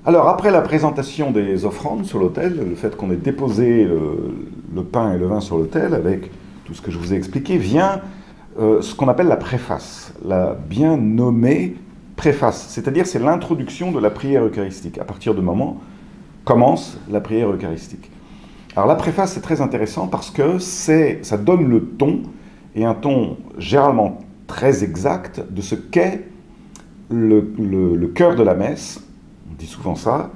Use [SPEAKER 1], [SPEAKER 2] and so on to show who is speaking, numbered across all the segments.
[SPEAKER 1] Alors, après la présentation des offrandes sur l'autel, le fait qu'on ait déposé le pain et le vin sur l'autel, avec tout ce que je vous ai expliqué, vient ce qu'on appelle la préface, la bien nommée préface. C'est-à-dire, c'est l'introduction de la prière eucharistique. À partir du moment commence la prière eucharistique. Alors, la préface, c'est très intéressant parce que ça donne le ton, et un ton généralement très exact, de ce qu'est le cœur de la messe. On dit souvent ça,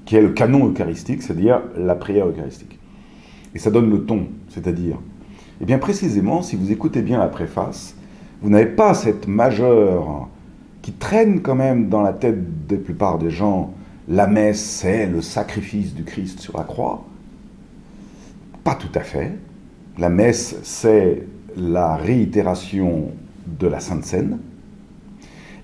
[SPEAKER 1] qui est le canon eucharistique, c'est-à-dire la prière eucharistique. Et ça donne le ton, c'est-à-dire, eh bien précisément, si vous écoutez bien la préface, vous n'avez pas cette majeure qui traîne quand même dans la tête de la plupart des gens. La messe, c'est le sacrifice du Christ sur la croix. Pas tout à fait. La messe, c'est la réitération de la Sainte Seine.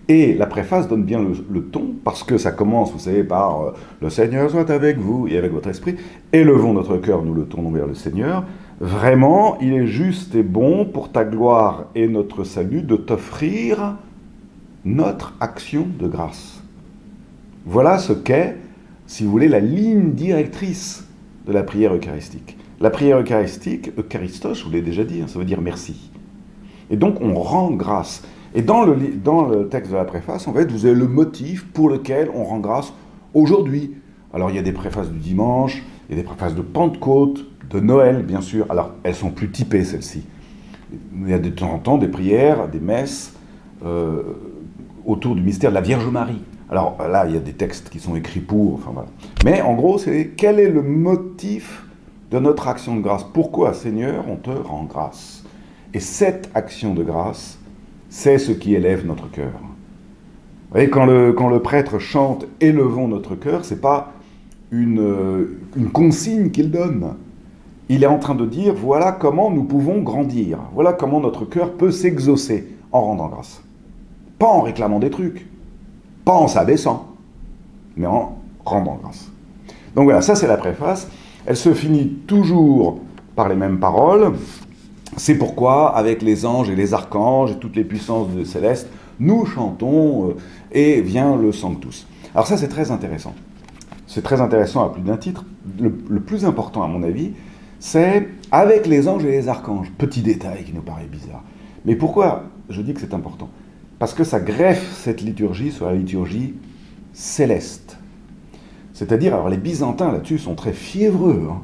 [SPEAKER 1] Et la préface donne bien le ton, parce que ça commence, vous savez, par le Seigneur soit avec vous et avec votre esprit, élevons notre cœur, nous le tournons vers le Seigneur. Vraiment, il est juste et bon pour ta gloire et notre salut de t'offrir notre action de grâce. Voilà ce qu'est, si vous voulez, la ligne directrice de la prière eucharistique. La prière eucharistique, eucharistos, je vous l'ai déjà dit, ça veut dire merci. Et donc on rend grâce. Et dans le texte de la préface, en fait, vous avez le motif pour lequel on rend grâce aujourd'hui. Alors il y a des préfaces du dimanche, il y a des préfaces de Pentecôte, de Noël, bien sûr. Alors elles sont plus typées, celles-ci. Il y a de temps en temps des prières, des messes autour du mystère de la Vierge Marie. Alors là, il y a des textes qui sont écrits pour, enfin voilà. Mais en gros, c'est quel est le motif de notre action de grâce? Pourquoi, Seigneur, on te rend grâce? Et cette action de grâce, c'est ce qui élève notre cœur. Vous voyez, quand le prêtre chante « Élevons notre cœur », ce n'est pas une consigne qu'il donne. Il est en train de dire « Voilà comment nous pouvons grandir. Voilà comment notre cœur peut s'exaucer en rendant grâce. » Pas en réclamant des trucs, pas en s'abaissant, mais en rendant grâce. Donc voilà, ça c'est la préface. Elle se finit toujours par les mêmes paroles. C'est pourquoi, avec les anges et les archanges et toutes les puissances célestes, nous chantons et vient le Sanctus. Alors ça, c'est très intéressant. C'est très intéressant à plus d'un titre. Le plus important, à mon avis, c'est avec les anges et les archanges. Petit détail qui nous paraît bizarre. Mais pourquoi je dis que c'est important? Parce que ça greffe cette liturgie sur la liturgie céleste. C'est-à-dire, alors les Byzantins là-dessus sont très fiévreux. Hein.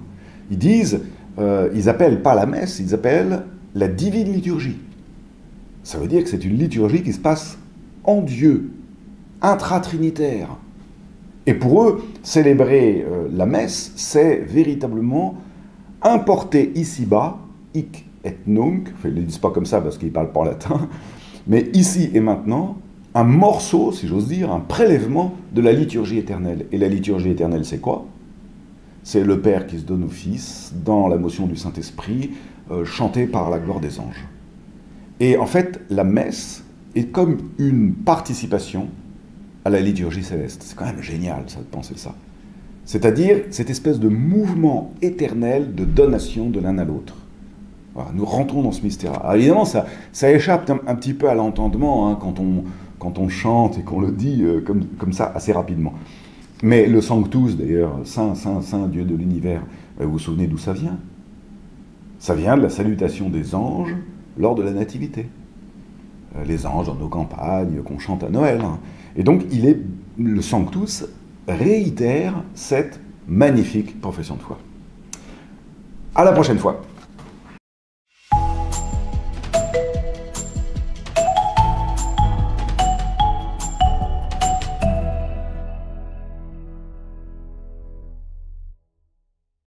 [SPEAKER 1] Ils disent... ils appellent pas la messe, ils appellent la divine liturgie. Ça veut dire que c'est une liturgie qui se passe en Dieu, intra-trinitaire. Et pour eux, célébrer la messe, c'est véritablement importer ici-bas, hic et nunc, enfin, ils ne le disent pas comme ça parce qu'ils ne parlent pas en latin, mais ici et maintenant, un morceau, si j'ose dire, un prélèvement de la liturgie éternelle. Et la liturgie éternelle, c'est quoi? C'est le Père qui se donne au Fils, dans la motion du Saint-Esprit, chantée par la gloire des anges. Et en fait, la messe est comme une participation à la liturgie céleste. C'est quand même génial, ça, de penser ça. C'est-à-dire cette espèce de mouvement éternel de donation de l'un à l'autre. Voilà, nous rentrons dans ce mystère. Alors évidemment, ça échappe un petit peu à l'entendement hein, quand on chante et qu'on le dit comme ça assez rapidement. Mais le Sanctus, d'ailleurs, Saint, Saint, Saint, Dieu de l'univers, vous vous souvenez d'où ça vient? Ça vient de la salutation des anges lors de la Nativité. Les anges dans nos campagnes, qu'on chante à Noël. Hein. Et donc, le Sanctus réitère cette magnifique profession de foi. À la prochaine fois.